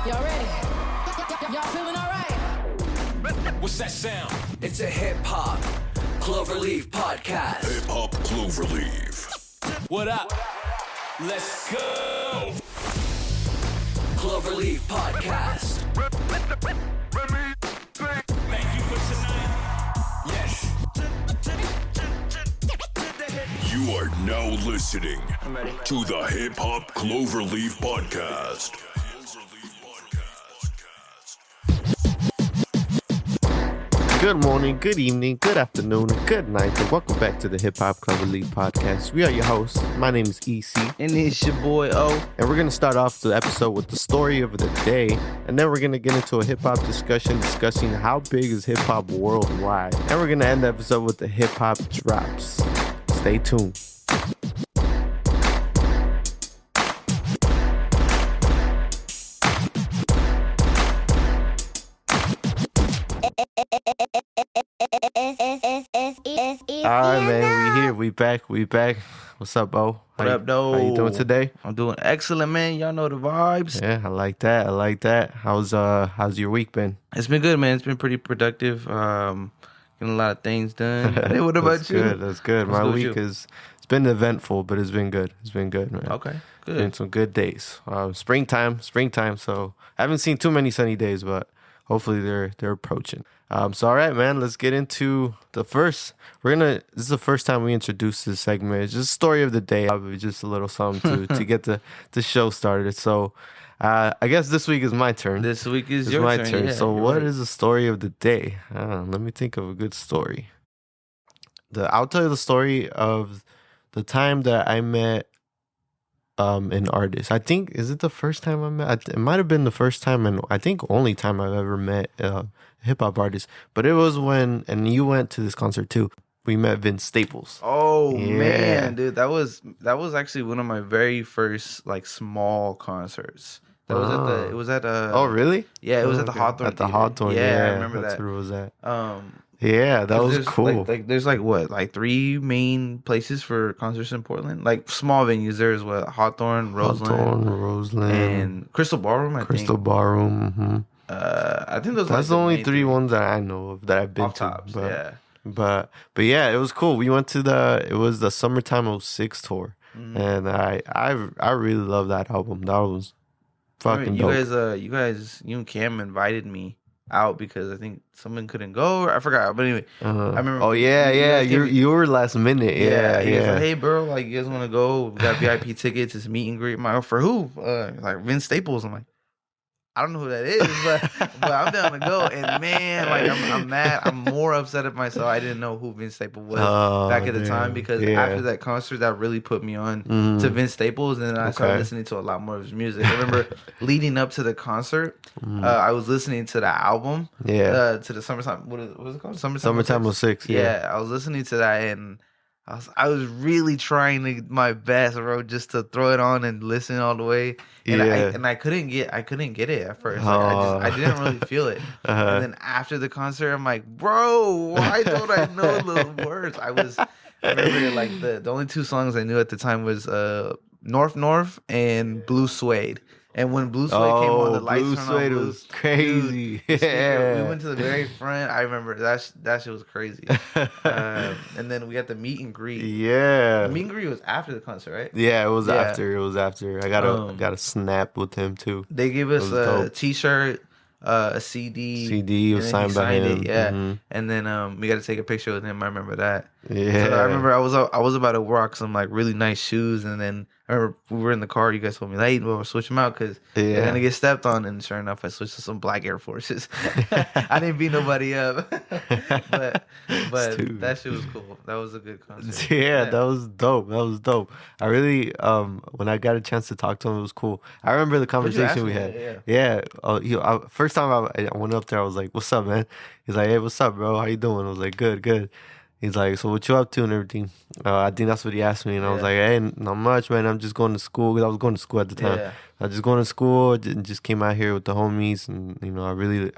Y'all ready? Y'all feeling all right? What's that sound? It's a hip-hop Cloverleaf podcast. Hip-hop Cloverleaf. What up? Let's go! Cloverleaf podcast. Thank you for tonight. Yes. You are now listening to the Hip-hop Cloverleaf podcast. Good morning, good evening, good afternoon, and good night, and welcome back to the Hip Hop Cloverleaf podcast. We are your hosts. My name is EC. And it's your boy O. And we're going to start off the episode with the story of the day, and then we're going to get into a hip hop discussion discussing how big is hip hop worldwide. And we're going to end the episode with the hip hop drops. Stay tuned. Alright, man, we back. What's up, Bo? What up, though? How you doing today? I'm doing excellent, man. Y'all know the vibes. Yeah, I like that. How's your week been? It's been good, man. It's been pretty productive. Getting a lot of things done. Hey, what about you? That's good. My week it's been eventful, but it's been good. Man. Okay, good. Been some good days. Springtime. So I haven't seen too many sunny days, but hopefully they're approaching. So all right, man, let's get into the first. This is the first time we introduce this segment. It's just a story of the day. Just a little something to get the show started. So I guess this week is my turn. This week is your turn. Yeah, so what is the story of the day? Let me think of a good story. I'll tell you the story of the time that I met an artist. I think, is it the first time I met? It might have been the first time, and I think only time I've ever met a hip hop artist. But it was and you went to this concert too. We met Vince Staples. Oh yeah. Man, dude, that was actually one of my very first like small concerts. It was at Oh really? Yeah, it was at the Hawthorne. At the Hawthorne. Yeah, I remember that's that. where it was at. Yeah, that was cool. There's three main places for concerts in Portland. Like small venues. There's Hawthorne, Roseland, and Crystal Ballroom. Crystal Ballroom. Mm-hmm. I think that's the only three ones that I know of that I've been to. Tops, yeah. But yeah, it was cool. We went to it was the Summertime '06 tour, and I really love that album. That was fucking dope. You and Cam invited me out because I think someone couldn't go, or I forgot. But anyway, I remember. Oh yeah. You were last minute. Yeah. He was like, hey, bro, like you guys want to go? We got VIP tickets. It's meet and greet. For who? Like Vince Staples. I'm like, I don't know who that is, but I'm down to go. And man, like I'm mad. I'm more upset at myself. I didn't know who Vince Staples was back at the time because after that concert, that really put me on to Vince Staples, and then I started listening to a lot more of his music. I remember leading up to the concert, I was listening to the album, to the Summertime. What is it called? Summertime '06. Yeah, I was listening to that and. I was really trying my best, bro, just to throw it on and listen all the way. And I couldn't get it at first. Like, I didn't really feel it. And then after the concert, I'm like, bro, why don't I know the words? I remember like the only two songs I knew at the time was North and Blue Suede. And when Blue Suede came on, the lights turned on. Blue was crazy. Dude, we went to the very front. I remember that shit was crazy. And then we got the meet and greet. Yeah, the meet and greet was after the concert, right? Yeah, it was after. I got a snap with him too. They gave us a T-shirt, a CD was signed by him. And then we got to take a picture with him. I remember that. Yeah, so I remember I was about to rock some like really nice shoes, and then I remember we were in the car. You guys told me, "Hey, we'll switch them out because they're gonna get stepped on." And sure enough, I switched to some black Air Forces. I didn't beat nobody up, but that shit was cool. That was a good concert. Yeah, that was dope. I really when I got a chance to talk to him, it was cool. I remember the conversation we had. Yeah. First time I went up there, I was like, "What's up, man?" He's like, "Hey, what's up, bro? How you doing?" I was like, "Good." He's like, "So what you up to and everything?" I think that's what he asked me, and I was like, "Hey, not much, man. I'm just going to school." Because I was going to school at the time. I was just going to school and just came out here with the homies, and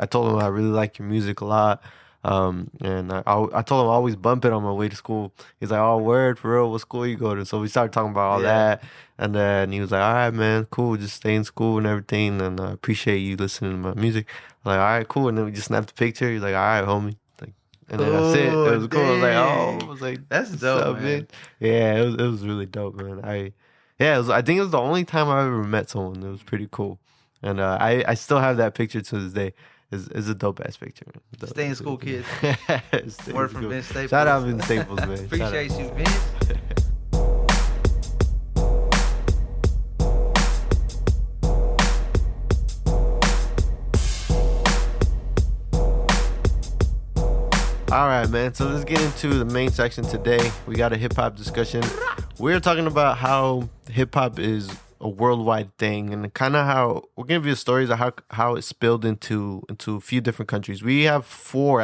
I told him I really like your music a lot. And I told him I always bump it on my way to school. He's like, "Oh, word, for real, what school you go to?" So we started talking about all that. And then he was like, "All right, man, cool. Just stay in school and everything. And I appreciate you listening to my music." I'm like, "All right, cool." And then we just snapped a picture. He's like, "All right, homie." Like, and then that's it. It was cool. I was like, "Oh," I was like, that's "What's dope, up, man." Yeah, it was really dope, man. I think it was the only time I ever met someone. It was pretty cool. And I still have that picture to this day. It's a dope ass picture. Man. Stay in school, kids. Word from Vince Staples. Shout out Vince Staples, man. Appreciate you, Vince. All right, man. So let's get into the main section today. We got a hip hop discussion. We're talking about how hip hop is a worldwide thing, and kind of how we're gonna give you stories of how it spilled into a few different countries. We have four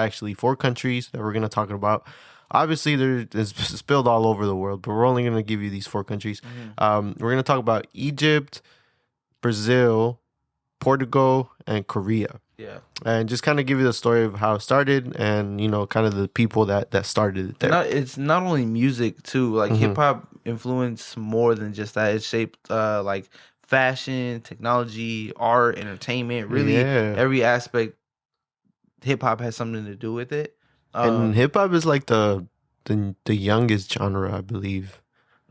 countries that we're gonna talk about. Obviously, it's spilled all over the world, but we're only gonna give you these four countries. We're gonna talk about Egypt, Brazil, Portugal, and Korea. Yeah. And just kind of give you the story of how it started and, kind of the people that started it there. It's not only music, too. Like, hip hop influenced more than just that. It shaped, like, fashion, technology, art, entertainment. Really, every aspect, hip hop has something to do with it. And hip hop is like the youngest genre, I believe.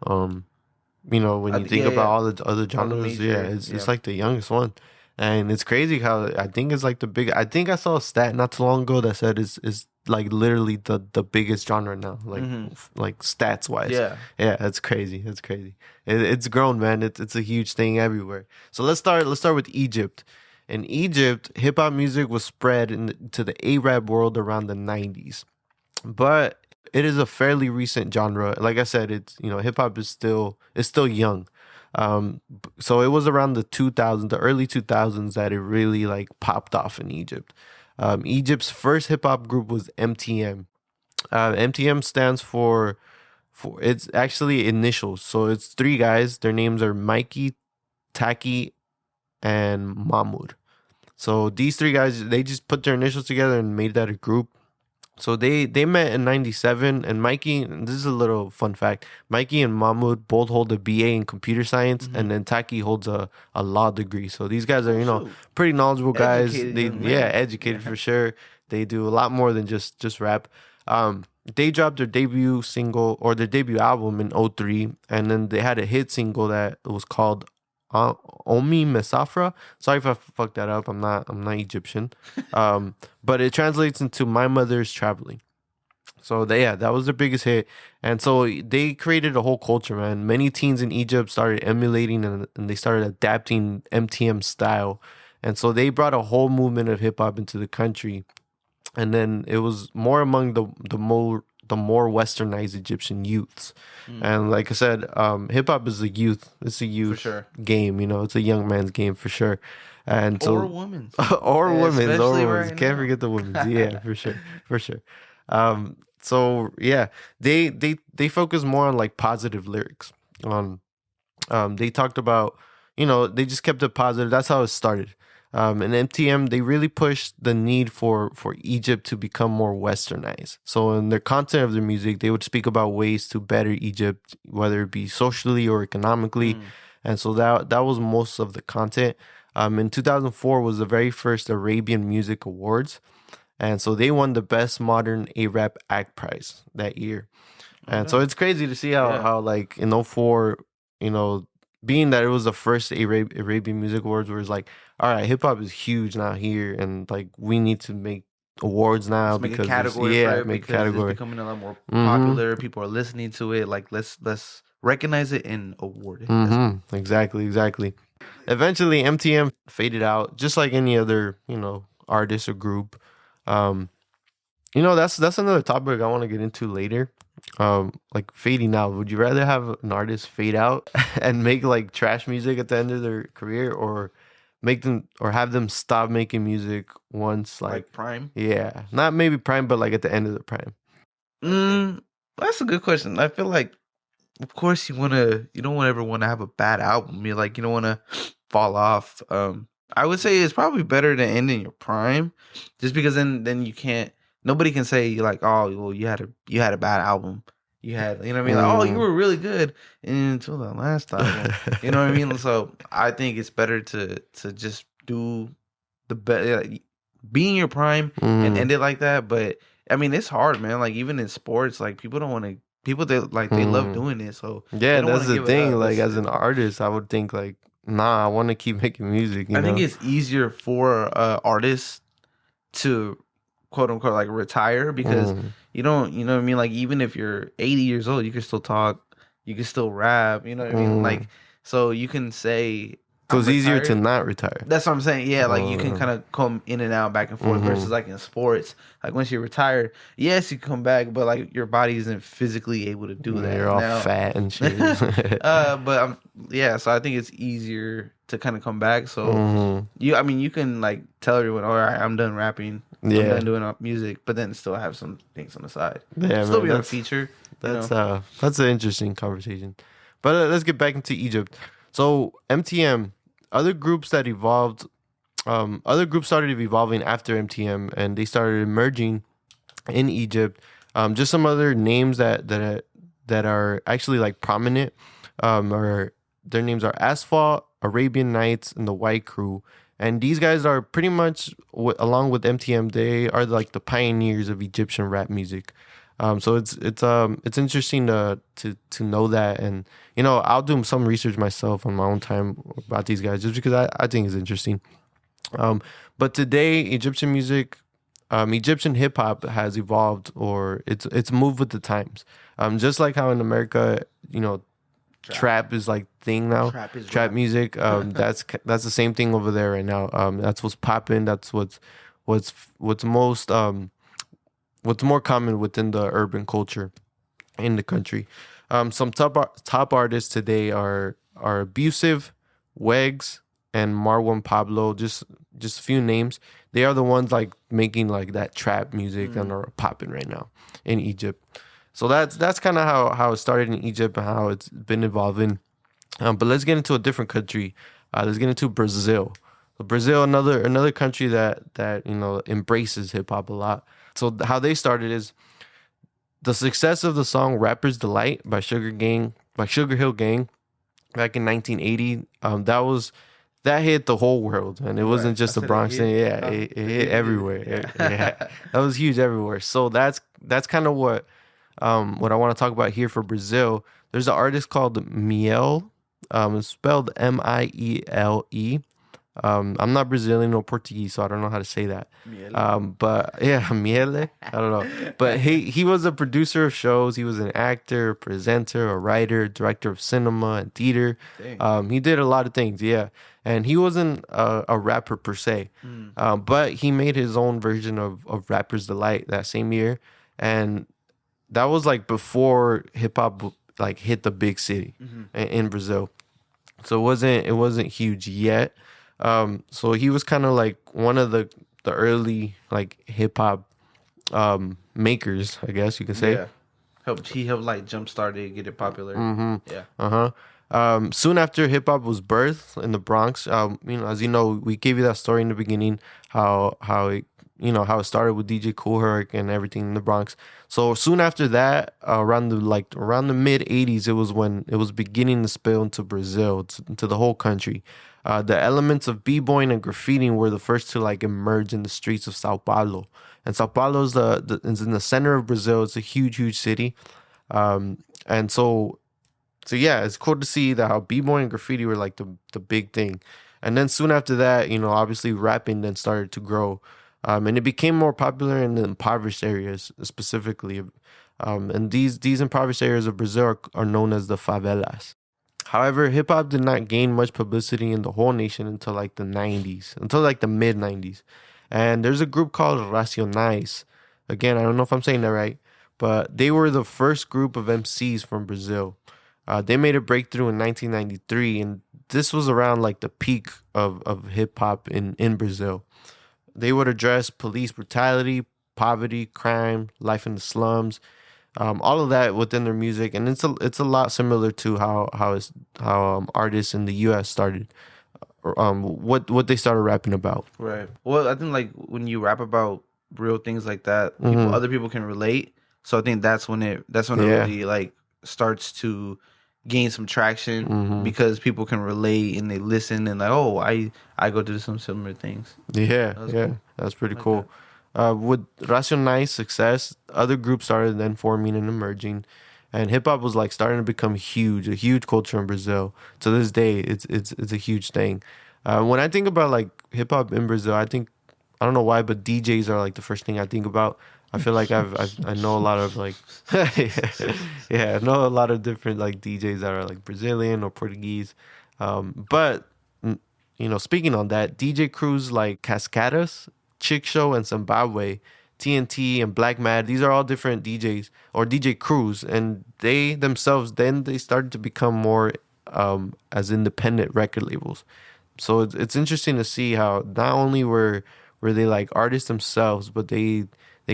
When you think about all the other genres, it's like the youngest one. And it's crazy how I think it's like I think I saw a stat not too long ago that said it's like literally the biggest genre now, like stats wise. Yeah, that's crazy. That's crazy. It's grown, man. It's a huge thing everywhere. So let's start with Egypt. In Egypt, hip hop music was spread into the Arab world around the 90s, but it is a fairly recent genre. Like I said, it's hip hop is still young. So it was around the early 2000s that it really like popped off in Egypt. Egypt's first hip hop group was MTM. MTM stands for it's actually initials. So it's three guys. Their names are Mikey, Taki, and Mahmoud. So these three guys, they just put their initials together and made that a group. So they met in 97, and Mikey, and this is a little fun fact, Mikey and Mahmoud both hold a BA in computer science, and then Taki holds a law degree. So these guys are, pretty knowledgeable guys. Educated for sure. They do a lot more than just rap. They dropped their debut single or their debut album in 03, and then they had a hit single that was called Omi Mesafra. Sorry if I fucked that up. I'm not Egyptian. But it translates into My Mother's Traveling. So that was their biggest hit. And so they created a whole culture, man. Many teens in Egypt started emulating and they started adapting MTM style. And so they brought a whole movement of hip hop into the country. And then it was more among the more westernized Egyptian youths. And like I said, hip hop is it's a youth for sure. game, it's a young man's game for sure. And so or women's. or women's. Right Can't forget the women's. Yeah, for sure. So yeah, they focus more on like positive lyrics. They talked about, they just kept it positive. That's how it started. And MTM, they really pushed the need for Egypt to become more westernized. So in their content of their music, they would speak about ways to better Egypt, whether it be socially or economically. And so that was most of the content. In 2004 was the very first Arabian Music Awards. And so they won the Best Modern Arab Act prize that year. And so it's crazy to see how like in 04, being that it was the first Arabian Music Awards, where it's like, all right, hip hop is huge now here, and like we need to make awards now make because a category for it make because a category. It's becoming a lot more popular. People are listening to it. Like let's recognize it and award it. Exactly. Eventually, MTM faded out, just like any other artist or group. That's another topic I want to get into later. Like fading out. Would you rather have an artist fade out and make like trash music at the end of their career, or have them stop making music once like prime? Yeah, not maybe prime, but like at the end of the prime. That's a good question. I feel like, of course, you don't ever want to have a bad album. You don't want to fall off. I would say it's probably better to end in your prime, just because then you can't nobody can say like, oh, well, you had a bad album. You had, you know what I mean? Like, oh, you were really good until the last album. You know what I mean? So I think it's better to just do the best, be in your prime and end it like that. But I mean, it's hard, man. Like even in sports, like people don't want to. People that like they love doing it. So yeah, that's the thing. Like as an artist, I would think like, nah, I want to keep making music. I think it's easier for artists to quote unquote like retire because you don't, you know what I mean? Like even if you're 80 years old, you can still talk, you can still rap, you know what I mean? Like so you can say so it's easier to not retire. That's what I'm saying. Yeah, like you can kind of come in and out back and forth versus like in sports. Like once you're retired, yes, you come back, but like your body isn't physically able to do that. You're all fat and shit. But so I think it's easier to kind of come back. So you can like tell everyone, all right, I'm done rapping. I'm done doing music, but then still have some things on the side. Yeah, still be on a feature. That's an interesting conversation. But let's get back into Egypt. So MTM, other groups started evolving after MTM, and they started emerging in Egypt. Just some other names that are actually like prominent. Their names are Asphalt, Arabian Nights, and the White Crew. And these guys are pretty much, along with MTM, they are like the pioneers of Egyptian rap music. So it's interesting to know that, and you know, I'll do some research myself on my own time about these guys just because I think it's interesting. But today, Egyptian music, Egyptian hip hop has evolved, or it's moved with the times. Just like how in America, you know, trap is like thing now. Trap music. That's the same thing over there right now. That's what's popping. That's what's most what's more common within the urban culture in the country. Some top artists today are Abusive, Wegs, and Marwan Pablo. Just a few names. They are the ones like making like that trap music and are popping right now in Egypt. So that's kind of how it started in Egypt and how it's been evolving. But let's get into a different country. Let's get into Brazil. So Brazil, another country that you know embraces hip hop a lot. So how they started is the success of the song "Rapper's Delight" by Sugar Hill Gang, back in 1980. That hit the whole world, and it wasn't just the Bronx thing. Yeah, it hit everywhere. Yeah, that was huge everywhere. So that's kind of what I want to talk about here for Brazil. There's an artist called Miele. It's spelled Miele. I'm not Brazilian or Portuguese, so I don't know how to say that. But yeah, Miele. I don't know. But he was a producer of shows. He was an actor, presenter, a writer, director of cinema and theater. He did a lot of things. Yeah, and he wasn't a rapper per se, but he made his own version of Rapper's Delight that same year, and that was like before hip hop like hit the big city in Brazil. So it wasn't huge yet. So he was kind of like one of the early like hip hop makers, I guess you could say. Yeah. He helped like jumpstart it, get it popular. Yeah. Soon after hip hop was birthed in the Bronx, as you know, we gave you that story in the beginning, how it started with DJ Kool Herc and everything in the Bronx. So soon after that, around the mid 80s, it was when it was beginning to spill into Brazil, into the whole country. The elements of b-boying and graffitiing were the first to like emerge in the streets of Sao Paulo. And Sao Paulo is in the center of Brazil. It's a huge, huge city. And so yeah, it's cool to see that how b-boying and graffiti were like the big thing. And then soon after that, obviously rapping then started to grow. And it became more popular in the impoverished areas specifically. And these impoverished areas of Brazil are known as the favelas. However, hip-hop did not gain much publicity in the whole nation until like the 90s, until like the mid-90s. And there's a group called Racionais. Again, I don't know if I'm saying that right, but they were the first group of MCs from Brazil. They made a breakthrough in 1993, and this was around like the peak of hip-hop in Brazil. They would address police brutality, poverty, crime, life in the slums, all of that within their music, and it's a lot similar to how artists in the U.S. started, what they started rapping about. Right. Well, I think like when you rap about real things like that, other people can relate. So I think that's when it really like starts to gain some traction because people can relate and they listen and like, oh, I go through some similar things. Yeah, cool. That's pretty cool. With Racionai's success, other groups started then forming and emerging, and hip hop was like starting to become huge, a huge culture in Brazil. To this day, it's a huge thing. When I think about like hip hop in Brazil, I don't know why, but DJs are like the first thing I think about. I feel like I know a lot of like I know a lot of different like DJs that are like Brazilian or Portuguese. But speaking on that, DJ crews like Cascadas, Chick Show, and Zimbabwe, TNT and Black Mad, these are all different DJs or DJ crews, and they themselves then they started to become more as independent record labels. So it's interesting to see how not only were they like artists themselves, but they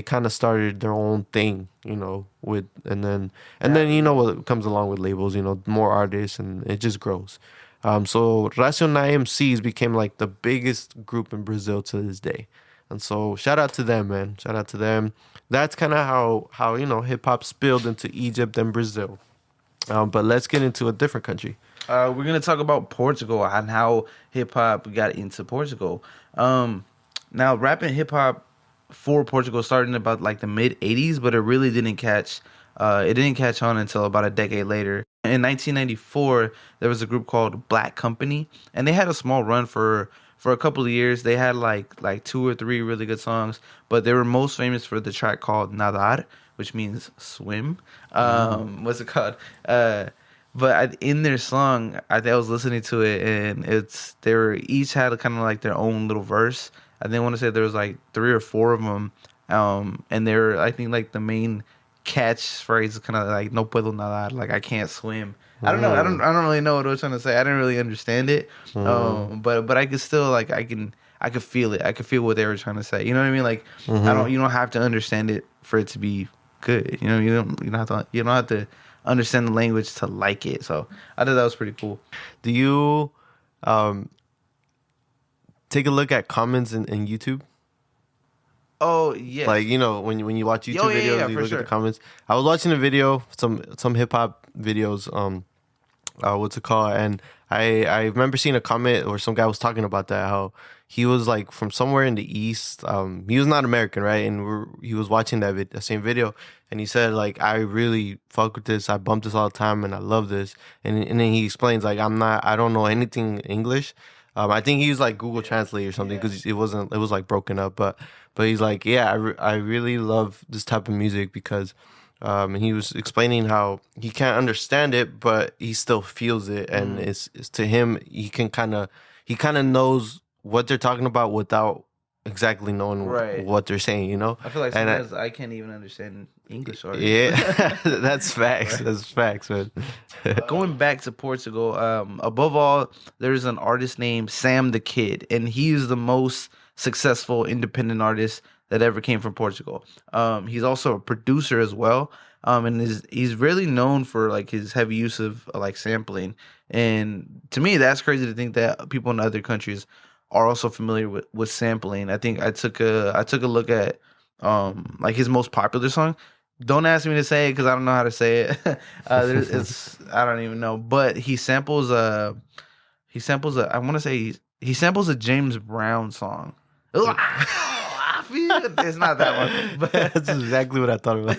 kind of started their own thing, with and then what comes along with labels, more artists, and it just grows. So Racionais MCs became like the biggest group in Brazil to this day. And so shout out to them, man. Shout out to them. That's kind of how hip hop spilled into Egypt and Brazil. But let's get into a different country. We're going to talk about Portugal and how hip hop got into Portugal. Now rap and hip hop for Portugal started in about like the mid 80s, but it really didn't catch on until about a decade later. In 1994, there was a group called Black Company, and they had a small run for a couple of years. They had like 2 or 3 really good songs, but they were most famous for the track called Nadar, which means swim. What's it called? But in their song, I was listening to it, and they were each had kind of like their own little verse. I think I want to say there was like 3 or 4 of them, and they were, I think, like the main catchphrase is kind of like "No puedo nadar," like I can't swim. I don't know. I don't really know what I was trying to say. I didn't really understand it, but I could still like I could feel it. I could feel what they were trying to say. You know what I mean? Like you don't have to understand it for it to be good. You don't have to understand the language to like it. So I thought that was pretty cool. Do you take a look at comments in YouTube? Oh yeah, like when you watch YouTube videos, you look at the comments. I was watching a video, some hip hop videos. What's it called? And I remember seeing a comment where some guy was talking about that, how he was like from somewhere in the East. He was not American, right? And he was watching that same video, and he said like, I really fuck with this. I bump this all the time, and I love this. And then he explains like, I don't know anything English. I think he used like Google Translate or something because it was like broken up. But he's like, I really love this type of music because, and he was explaining how he can't understand it, but he still feels it, and it's to him he kind of knows what they're talking about without exactly knowing what they're saying. I feel like sometimes I can't even understand English already. Yeah, that's facts. That's facts, man. Going back to Portugal, above all, there's an artist named Sam the Kid, and he's the most successful independent artist that ever came from Portugal. He's also a producer as well, and he's really known for like his heavy use of like sampling. And to me, that's crazy to think that people in other countries are also familiar with sampling. I think I took a look at like his most popular song. Don't ask me to say it because I don't know how to say it. I don't even know. But he samples a James Brown song. It's not that one, but that's exactly what I thought about.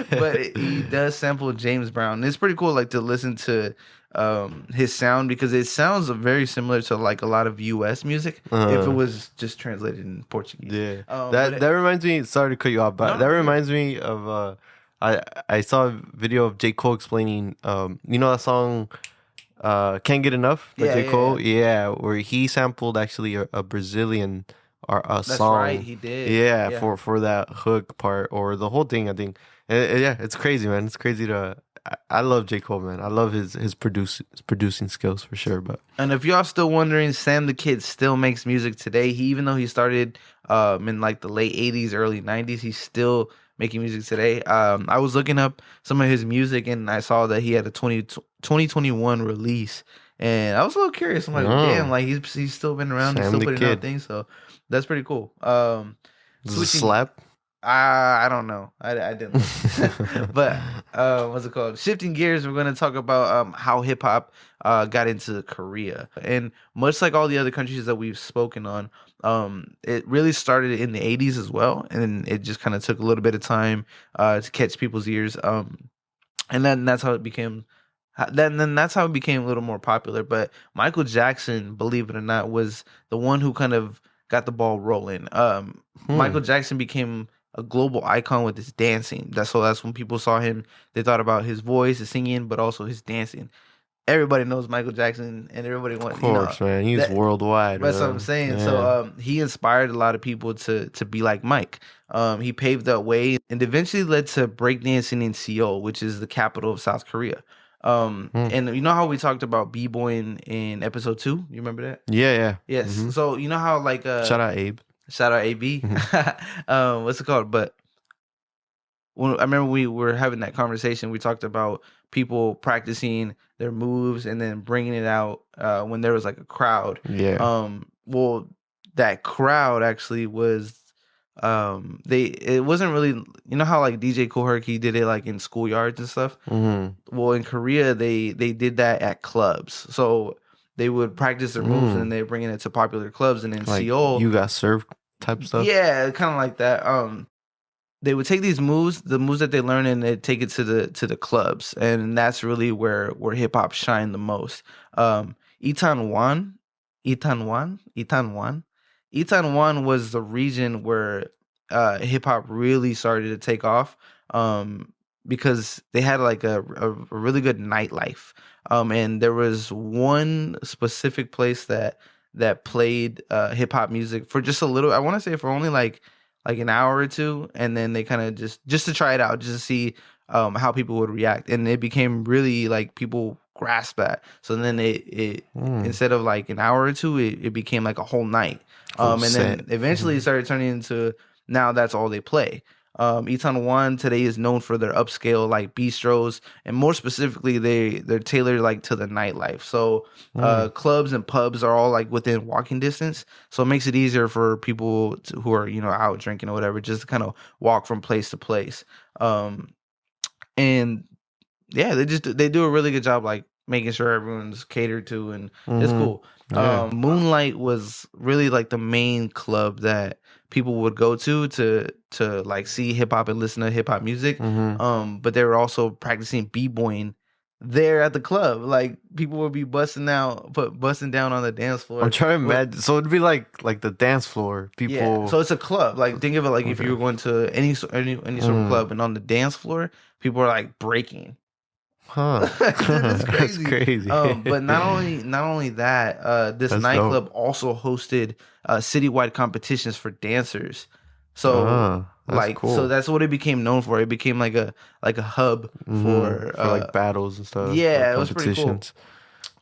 But he does sample James Brown. It's pretty cool, like to listen to his sound because it sounds very similar to like a lot of U.S. music if it was just translated in Portuguese. Yeah, that reminds me. Sorry to cut you off, but that reminds me of I saw a video of J. Cole explaining that song "Can't Get Enough" by J. Cole. Yeah, where he sampled actually a Brazilian song. That's right, he did. Yeah, for that hook part or the whole thing. I think. Yeah, it's crazy, man. It's crazy to. I love J. Cole, man. I love his producing skills for sure. And if y'all still wondering, Sam the Kid still makes music today. Even though he started in like the late 80s, early 90s, he's still making music today. I was looking up some of his music and I saw that he had a 2021 release. And I was a little curious. I'm like, damn, like he's still been around. He's still putting out things. So that's pretty cool. Does it slap? I don't know. I didn't. But what's it called? Shifting gears, we're going to talk about how hip hop got into Korea, and much like all the other countries that we've spoken on, it really started in the '80s as well, and it just kind of took a little bit of time to catch people's ears. And then that's how it became. Then that's how it became a little more popular. But Michael Jackson, believe it or not, was the one who kind of got the ball rolling. Michael Jackson became a global icon with his dancing. That's when people saw him. They thought about his voice, his singing, but also his dancing. Everybody knows Michael Jackson, and everybody wants. Of course, man. He's worldwide. That's what I'm saying. Yeah. So he inspired a lot of people to be like Mike. He paved that way, and eventually led to breakdancing in Seoul, which is the capital of South Korea. And you know how we talked about b-boying in episode 2? You remember that? Yeah. Yes. Mm-hmm. So you know how like shout out Abe. Shout out AB. What's it called? But I remember we were having that conversation. We talked about people practicing their moves and then bringing it out when there was like a crowd. Yeah. Well, that crowd actually was it wasn't really, you know how like DJ Kool Herc did it like in schoolyards and stuff. Mm-hmm. Well, in Korea they did that at clubs. So they would practice their moves and then they bring it to popular clubs. And in like Seoul, you got served type stuff. Yeah, kind of like that. They would take these moves, the moves that they learn, and they take it to the clubs, and that's really where hip hop shined the most. Itaewon was the region where hip hop really started to take off. Because they had like a really good nightlife. And there was one specific place that played hip hop music for just a little. I want to say for only like an hour or two, and then they kind of just to try it out, just to see how people would react, and it became really like people grasped that. So then it instead of like an hour or two, it became like a whole night. And then eventually it started turning into now that's all they play. Itaewon today is known for their upscale like bistros, and more specifically they're tailored like to the nightlife. So clubs and pubs are all like within walking distance, so it makes it easier for people who are out drinking or whatever, just to kind of walk from place to place. And yeah, they do a really good job like making sure everyone's catered to, and it's cool. Yeah. Moonlight was really like the main club that people would go to like see hip hop and listen to hip hop music. But they were also practicing b-boying there at the club. Like people would be busting down on the dance floor. I'm trying to imagine. So it'd be like the dance floor. People. Yeah. So it's a club. Like think of it like if you were going to any sort of club, and on the dance floor, people are like breaking. Huh. That's crazy. That's crazy. But not only that, this nightclub also hosted citywide competitions for dancers. So cool. So that's what it became known for. It became like a hub for like battles and stuff. Yeah, it was pretty cool.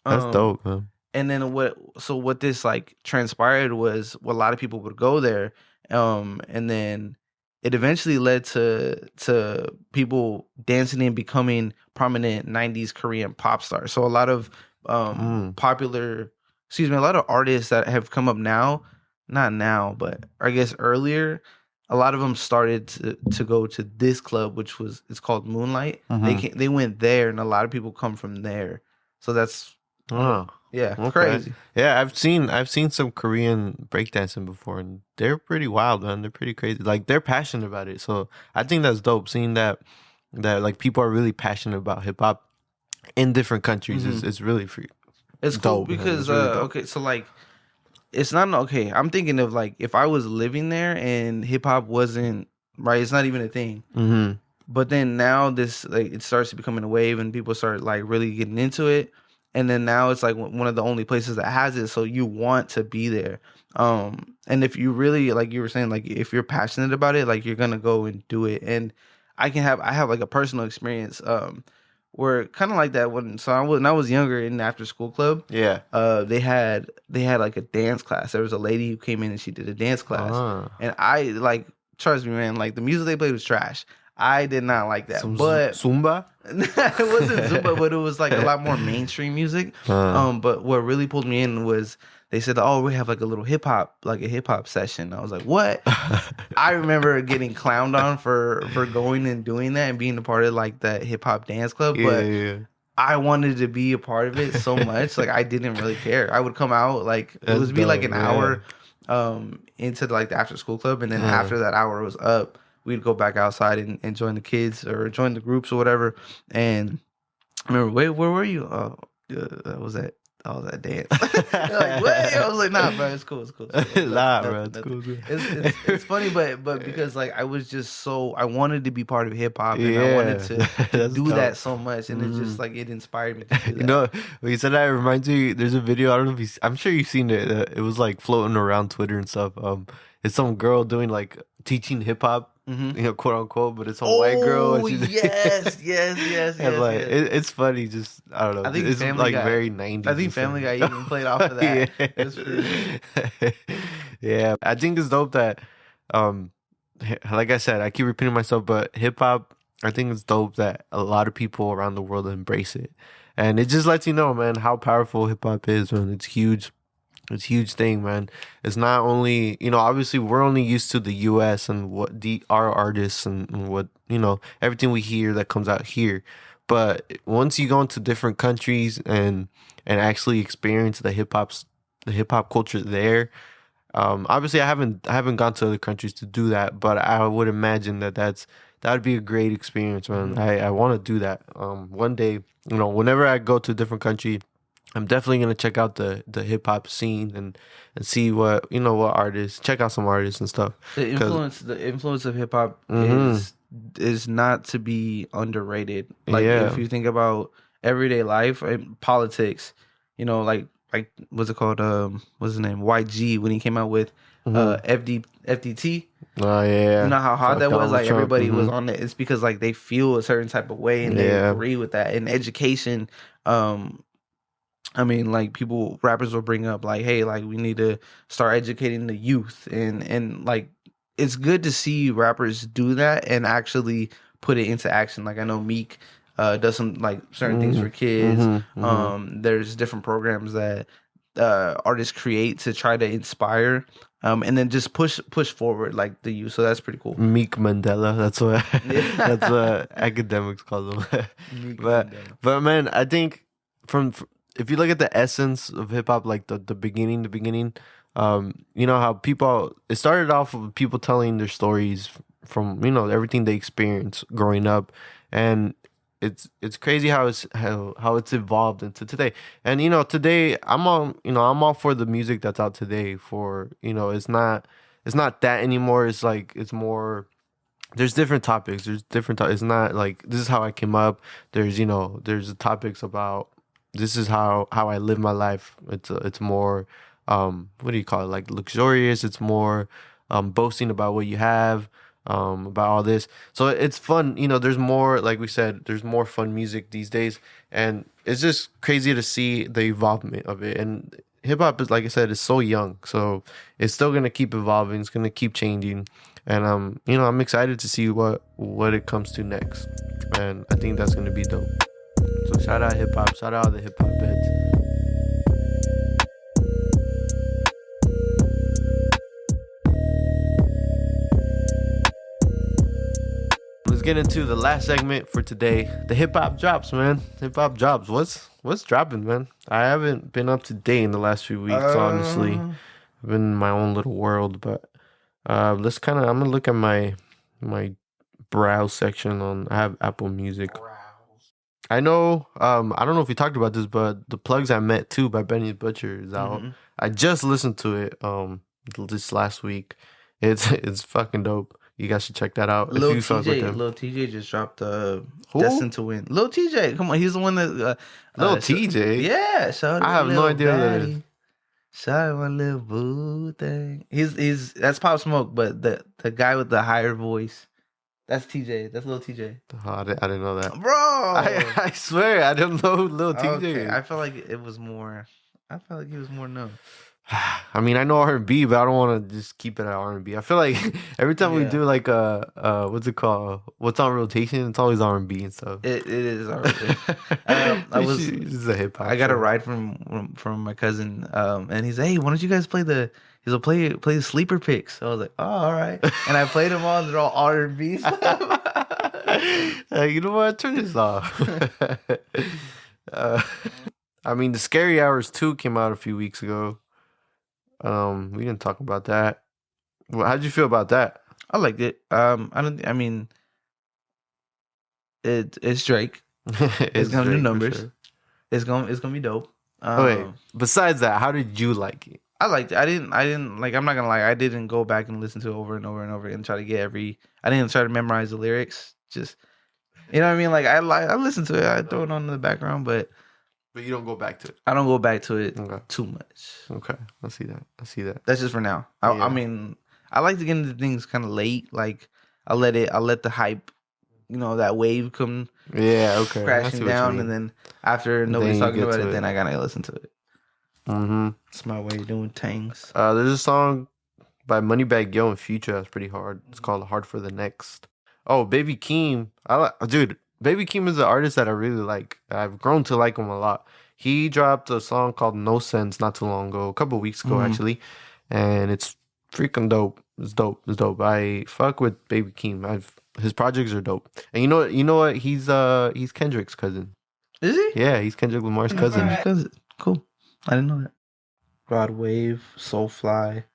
That's dope, man. And then what this like transpired was a lot of people would go there, and then it eventually led to people dancing and becoming prominent 90s Korean pop stars. So a lot of a lot of artists that have come up now, not now, but I guess earlier, a lot of them started to go to this club, which it's called Moonlight. They went there, and a lot of people come from there. So that's crazy. Yeah, I've seen some Korean breakdancing before, and they're pretty wild, man. They're pretty crazy. Like they're passionate about it. So I think that's dope. Seeing that like people are really passionate about hip hop in different countries is really free. It's dope, cool because okay, so like it's not okay. I'm thinking of like if I was living there and hip hop wasn't right, it's not even a thing. But then now this like it starts to becoming a wave, and people start like really getting into it. And then now it's like one of the only places that has it, so you want to be there. And if you really, like you were saying, like if you're passionate about it, like you're gonna go and do it. And I have like a personal experience where kind of like that when I was younger in the after school club. Yeah. They had like a dance class. There was a lady who came in and she did a dance class, and I like trust me, man. Like the music they played was trash. I did not like that. Some But Zumba. it wasn't Zumba, but it was like a lot more mainstream music. But what really pulled me in was they said, "Oh, we have like a little hip hop session." I was like, "What?" I remember getting clowned on for going and doing that and being a part of like that hip hop dance club. But I wanted to be a part of it so much, like I didn't really care. I would come out like it would be like an hour into like the after school club, and then after that hour was up, we'd go back outside and join the kids or join the groups or whatever. And I remember, wait, where were you? Oh, that was that dance. Like, wait, I was like, nah, bro, it's cool. Nah, bro, it's cool. It's funny, but because like I was just I wanted to be part of hip hop, and I wanted to do that so much, and it just like it inspired me to do that. You know, when you said that, it reminds me. There's a video. I don't know if I'm sure you've seen it. It was like floating around Twitter and stuff. It's some girl doing like teaching hip hop. You know, quote unquote, but it's a white girl. And yes. And like it's funny. Just I don't know. I think it's Family like Guy, very 90s. I think Family Guy even played off of that. Yeah, I think it's dope that, like I said, I keep repeating myself, but hip hop, I think it's dope that a lot of people around the world embrace it, and it just lets you know, man, how powerful hip hop is, man. It's huge. It's a huge thing, man. It's not only, you know, obviously we're only used to the US and what our artists and what, you know, everything we hear that comes out here. But once you go into different countries and actually experience the hip hop culture there, obviously I haven't gone to other countries to do that, but I would imagine that would be a great experience, man. I want to do that. One day, you know, whenever I go to a different country, I'm definitely gonna check out the hip hop scene and see what artists, check out some artists and stuff. The influence of hip hop is not to be underrated. Like if you think about everyday life and politics, you know, like what's it called? What's his name? YG, when he came out with FDT. Oh yeah. You know how hard that was? Like Trump. everybody was on it. It's because like they feel a certain type of way and they agree with that. In education, I mean, like rappers will bring up like, hey, like we need to start educating the youth, and like it's good to see rappers do that and actually put it into action. Like I know Meek does some like certain things for kids. There's different programs that artists create to try to inspire, and then just push forward like the youth. So that's pretty cool. Meek Mandela. That's what academics call them. but man, I think if you look at the essence of hip hop, like the beginning, you know how it started off with people telling their stories from, you know, everything they experienced growing up, and it's crazy how it's evolved into today. And you know, today I'm all for the music that's out today. For, you know, it's not that anymore. It's like it's more. There's different topics. It's not like this is how I came up. There's the topics about. This is how I live my life. It's more, what do you call it? Like luxurious. It's more boasting about what you have, about all this. So it's fun. You know, there's more, like we said, there's more fun music these days. And it's just crazy to see the evolvement of it. And hip hop is, like I said, is so young. So it's still going to keep evolving. It's going to keep changing. And, you know, I'm excited to see what it comes to next. And I think that's going to be dope. So shout out hip hop, shout out the hip hop heads. Let's get into the last segment for today. The hip hop drops, man. Hip hop drops. What's dropping, man? I haven't been up to date in the last few weeks, honestly. I've been in my own little world, but I'm gonna look at my browse section on. I have Apple Music. I know, I don't know if we talked about this, but The Plugs I Met Too by Benny Butcher is out. I just listened to it this last week. It's fucking dope. You guys should check that out. Lil TJ just dropped Destined to Win. Lil TJ, come on, he's the one that Lil TJ? Yeah, I have no idea what that is. Shout my little boo thing. He's that's Pop Smoke, but the guy with the higher voice. That's TJ. That's Lil TJ. Oh, I didn't know that. Bro! I swear, I didn't know who Lil TJ is. I felt like he was more known. I mean, I know R&B, but I don't want to just keep it at R&B. I feel like every time we do like what's it called? What's on rotation? It's always R&B and stuff. It is R&B. This is a hip hop. I got a ride from my cousin, and he's like, "Hey, why don't you guys play the?" He's like, "Play the sleeper picks." So I was like, "Oh, all right." And I played them all. They're all R&B stuff. You know what? Turn this off. I mean, the Scary Hours 2 came out a few weeks ago. We didn't talk about that. Well, how'd you feel about that? I liked it. I mean, it's Drake. It's gonna do numbers. Sure. It's gonna be dope. Wait, besides that, how did you like it? I liked it. I didn't like. I'm not gonna lie. I didn't go back and listen to it over and over and over and try to get every. I didn't try to memorize the lyrics. Just, you know what I mean? Like I listen to it. I throw it on in the background, but you don't go back to it. I don't go back to it too much. Okay, I see that. That's just for now. I mean, I like to get into things kind of late. Like I let the hype, that wave come. Yeah, okay. Crashing down, and then after nobody's talking about it, then I gotta listen to it. Mm-hmm. It's my way of doing things. There's a song by Moneybagg Yo and Future that's pretty hard. It's called "Hard for the Next." Oh, Baby Keem. Dude, Baby Keem is an artist that I really like. I've grown to like him a lot. He dropped a song called "No Sense" not too long ago, a couple weeks ago actually, and it's freaking dope. It's dope. I fuck with Baby Keem. His projects are dope. And you know what? He's Kendrick's cousin. Is he? Yeah, he's Kendrick Lamar's cousin. Cool. I didn't know that. Rod Wave, Soulfly.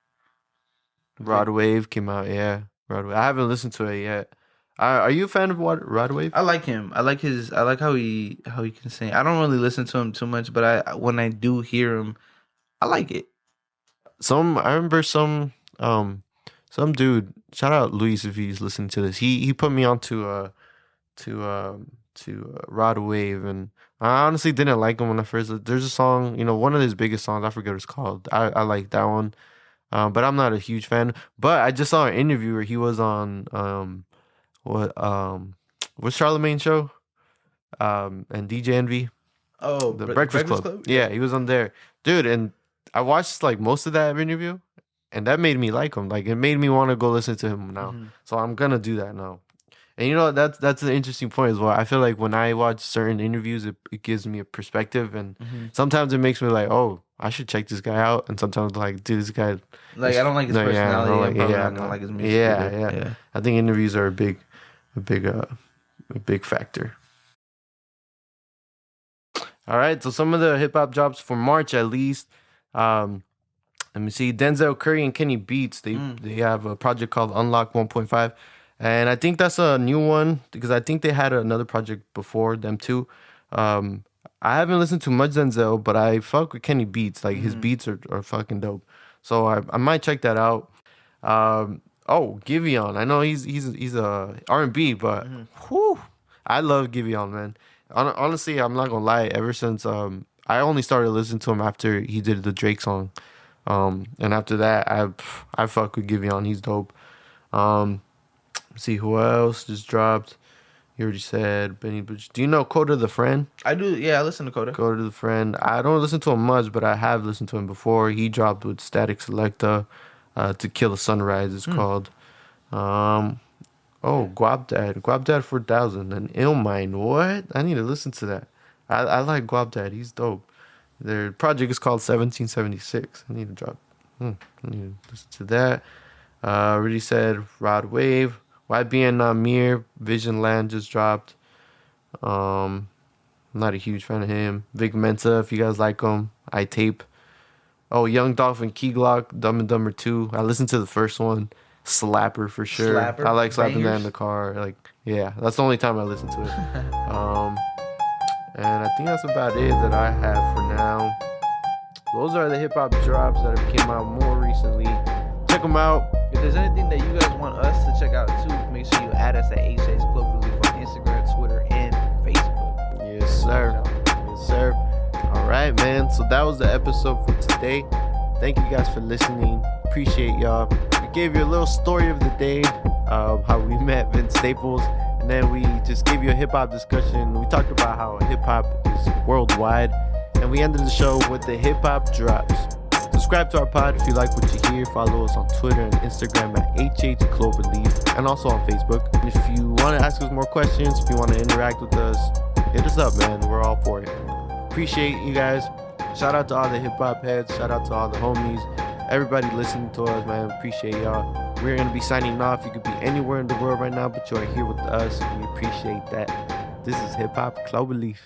Rod Wave came out, yeah. Rod Wave. I haven't listened to it yet. Are you a fan of Rod Wave? I like him. I like how he can sing. I don't really listen to him too much, but when I do hear him, I like it. I remember some dude, shout out Luis if he's listening to this. He put me on to Rod Wave, and I honestly didn't like him when I first. There's a song, one of his biggest songs. I forget what it's called. I like that one, but I'm not a huge fan. But I just saw an interview where he was on what's Charlemagne's show, and DJ Envy. Oh, the Breakfast Club. Yeah, he was on there, dude. And I watched like most of that interview, and that made me like him. Like it made me want to go listen to him now. Mm-hmm. So I'm gonna do that now. And that's an interesting point as well. I feel like when I watch certain interviews, it gives me a perspective, and sometimes it makes me like, oh, I should check this guy out. And sometimes like, dude, this guy, like, I don't like his personality. I'm probably not gonna like his music. Yeah. I think interviews are a big factor. All right, so some of the hip hop drops for March at least. Let me see. Denzel Curry and Kenny Beats. They have a project called Unlock 1.5. And I think that's a new one because I think they had another project before them too. I haven't listened to much Denzel, but I fuck with Kenny Beats. Like his beats are fucking dope. So I might check that out. Giveon. I know he's a R&B, but whew, I love Giveon, man. Honestly, I'm not gonna lie. Ever since I only started listening to him after he did the Drake song, and after that I fuck with Giveon. He's dope. Let's see who else just dropped. You already said Benny Butch. Do you know Coda the Friend? I do. Yeah, I listen to Coda. Coda the Friend. I don't listen to him much, but I have listened to him before. He dropped with Static Selecta. To Kill a Sunrise is called. Guap Dad 4000 and Illmind. What? I need to listen to that. I like Guap Dad. He's dope. Their project is called 1776. I need to drop. I need to listen to that. Already said Rod Wave. YBN Namir, Vision Land just dropped. I'm not a huge fan of him. Vic Mensa, if you guys like him. I Tape. Oh, Young Dolphin, Key Glock, Dumb and Dumber 2. I listened to the first one. Slapper for sure. Slapper? I like slapping that in the car. Like, yeah, that's the only time I listen to it. And I think that's about it that I have for now. Those are the hip hop drops that have came out more recently. Check them out. If there's anything that you guys want us to check out too, make sure you add us at HX Cloverleaf on Instagram, Twitter, and Facebook. Yes, sir. Yes, sir. All right, man. So that was the episode for today. Thank you guys for listening. Appreciate y'all. We gave you a little story of the day, how we met Vince Staples, and then we just gave you a hip hop discussion. We talked about how hip hop is worldwide, and we ended the show with the hip hop drops. Subscribe to our pod if you like what you hear. Follow us on Twitter and Instagram at HHCloverleaf and also on Facebook. And if you want to ask us more questions, if you want to interact with us, hit us up, man. We're all for it. Appreciate you guys. Shout out to all the hip hop heads. Shout out to all the homies. Everybody listening to us, man. Appreciate y'all. We're going to be signing off. You could be anywhere in the world right now, but you are here with us. We appreciate that. This is Hip Hop Cloverleaf.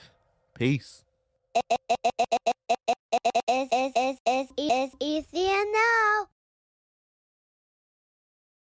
Peace. It's easier now.